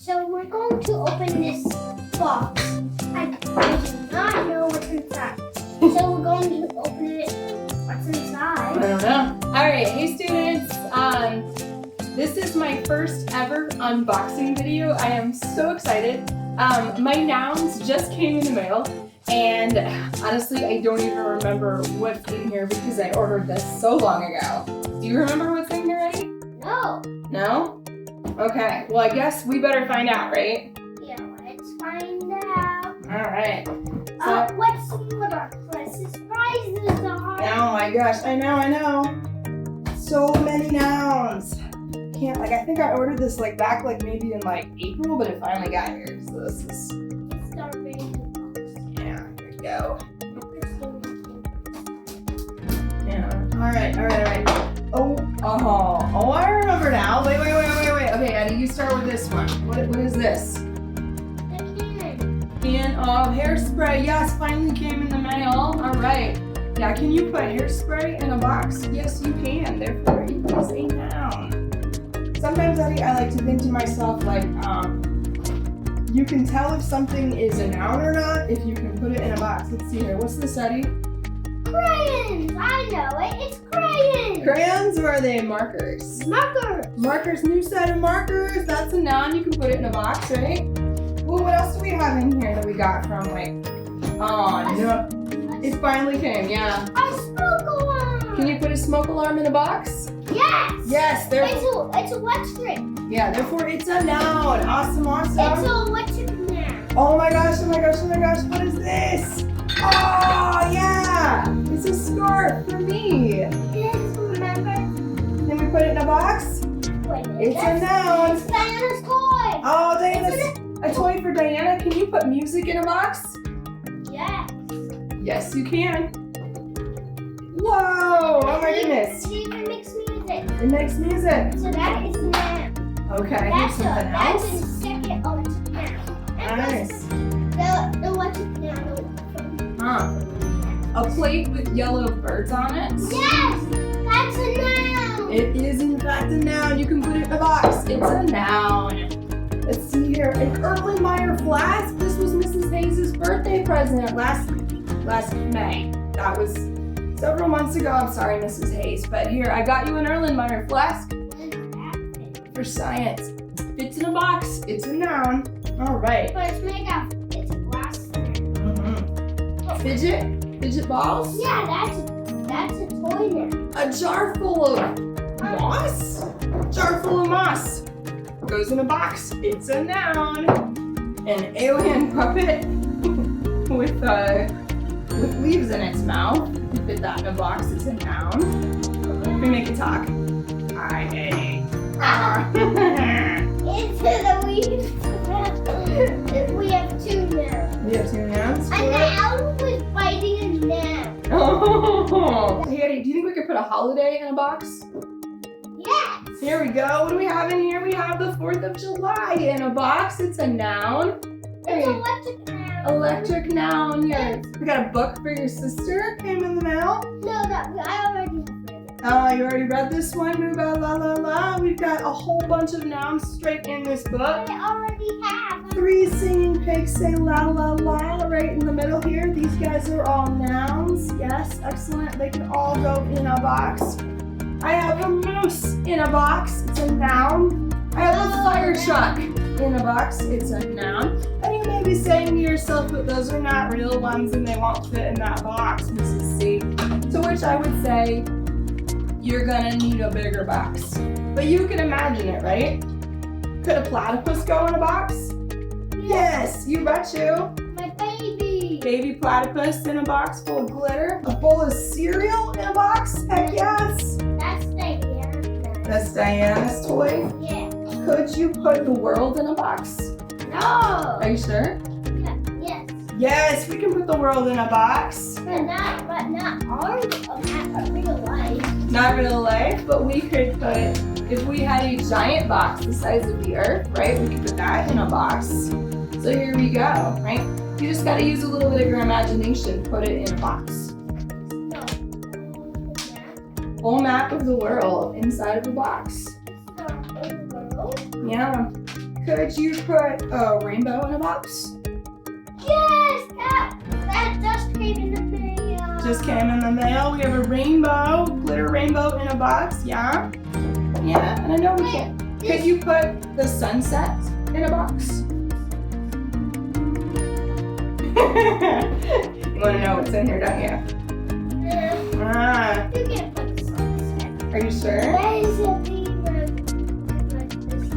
So we're going to open this box. I do not know what's inside. So we're going to open it. What's inside? I don't know. All right, hey students. This is my first ever unboxing video. I am so excited. My nouns just came in the mail, and honestly, I don't even remember what's in here because I ordered this so long ago. Do you remember what's in here, Eddie? No. No? Okay, well I guess we better find out, right? Yeah, let's find out. All right. Let's see what our surprises are. Oh my gosh, I know. So many nouns. I think I ordered this back maybe in April, but it finally got here. So this is, It's our baby box. yeah, here we go. Yeah, all right. Oh, I remember now. Wait. Okay, Eddie, you start with this one. What is this? The Can of hairspray. Yes, finally came in the mail. All right. Yeah, can you put hairspray in a box? Yes, you can. Therefore, it is a noun. Sometimes, Eddie, I like to think to myself, you can tell if something is a noun or not if you can put it in a box. Let's see here. What's this, Eddie? crayons. I know it. It's crayons. Crayons, or are they markers? Markers. Markers, new set of markers. That's a noun. You can put it in a box, right? Well, what else do we have in here that we got from oh no. It finally came, yeah. A smoke alarm. Can you put a smoke alarm in a box? Yes. Yes, It's electric. yeah, therefore it's a noun. Awesome. It's electric now. Oh my gosh, what is this? Oh yeah! It's a scarf for me. Yes, remember? Can we put it in a box? Wait a minute. It's a noun. It's Diana's toy. Oh, Diana's a toy for Diana. Can you put music in a box? Yes. Yes, you can. Whoa! Oh my goodness. It even makes music. It makes music. So that is now. Okay, here's something That's else. the second electric now. Nice. The electric now. Huh. A plate with yellow birds on it. Yes! That's a noun! It is in fact a noun. You can put it in a box. It's a noun. Let's see here. An Erlenmeyer flask. This was Mrs. Hayes' birthday present last May. That was several months ago. I'm sorry, Mrs. Hayes. But here, I got you an Erlenmeyer flask for science. Fits in a box. It's a noun. All right. But it's made out of it's glass. Fidget balls? Yeah, that's a toy now. A jar full of moss? Jar full of moss. Goes in a box. It's a noun. An alien puppet with leaves in its mouth. You fit that in a box. It's a noun. Let me make it talk. Hi, Eddie. Into the leaves. We have two now. We have two nouns. A noun was biting a noun. Oh. Hey, Eddie, do you think we could put a holiday in a box? Yes. Here we go. What do we have in here? We have the 4th of July in a box. It's a noun. Hey, It's electric now. electric noun here. We got a book for your sister. Came in the mail. No, I already read it. Oh, you already read this one? Moo la la la. We've got a whole bunch of nouns straight in this book. I already have. 3 singing pigs say la la la right in the middle here. These guys are all nouns. Yes, excellent. They can all go in a box. I have a moose in a box. It's a noun. I have a fire truck in a box. It's a noun. And you may be saying to yourself, but those are not real ones and they won't fit in that box, Mrs. C. To which I would say, you're gonna need a bigger box. But you can imagine it, right? Could a platypus go in a box? Yes, you bet you. My baby. Baby platypus in a box full of glitter. A bowl of cereal in a box? Heck yes. That's Diana. That's Diana's toy. Yeah. Could you put the world in a box? No. Are you sure? Yes. Yes, we can put the world in a box. But not ours. Not real life. Not real life, but we could put, if we had a giant box the size of the earth, right? We could put that in a box. So here we go, right? You just gotta use a little bit of your imagination, put it in a box. No. Whole map of the world inside of a box. It's not a world. Yeah. Could you put a rainbow in a box? Yes, that just came in the mail. Just came in the mail. We have a rainbow, glitter rainbow in a box. Yeah. Yeah, and I know we can't. Could you put the sunset in a box? You want to know what's in here, don't you? Ah, You can't put the sunset. are you sure? That is a beaver like this.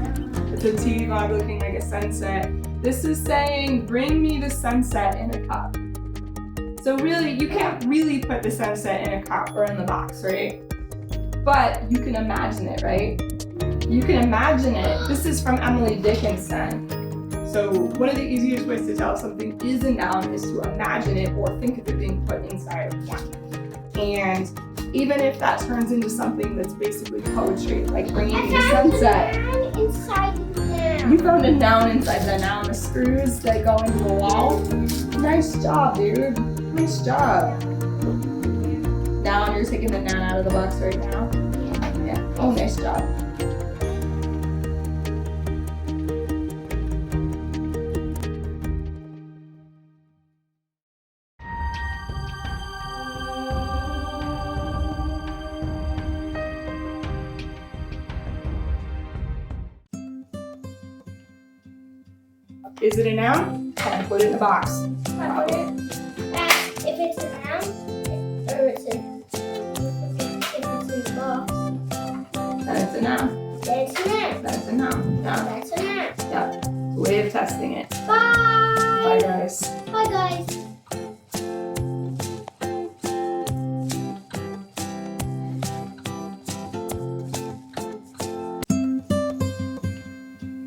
It's a tea mug looking like a sunset. This is saying, bring me the sunset in a cup. So really, you can't really put the sunset in a cup or in the box, right? But you can imagine it, right? You can imagine it. This is from Emily Dickinson. So one of the easiest ways to tell if something is a noun is to imagine it or think of it being put inside of one. And even if that turns into something that's basically poetry, like bringing me the sunset. Inside the noun. You found a noun inside the noun, the screws that go into the wall. Nice job, dude. Nice job. Now you're taking the noun out of the box right now? Yeah. Oh, nice job. Is it a noun? Can I put it in a box? If it's a noun, or if it's a box, Then it's a noun. that's a noun. That's a noun. Yeah. That's a noun. Yeah. It's a way of testing it. Bye. Bye, guys. Bye, guys.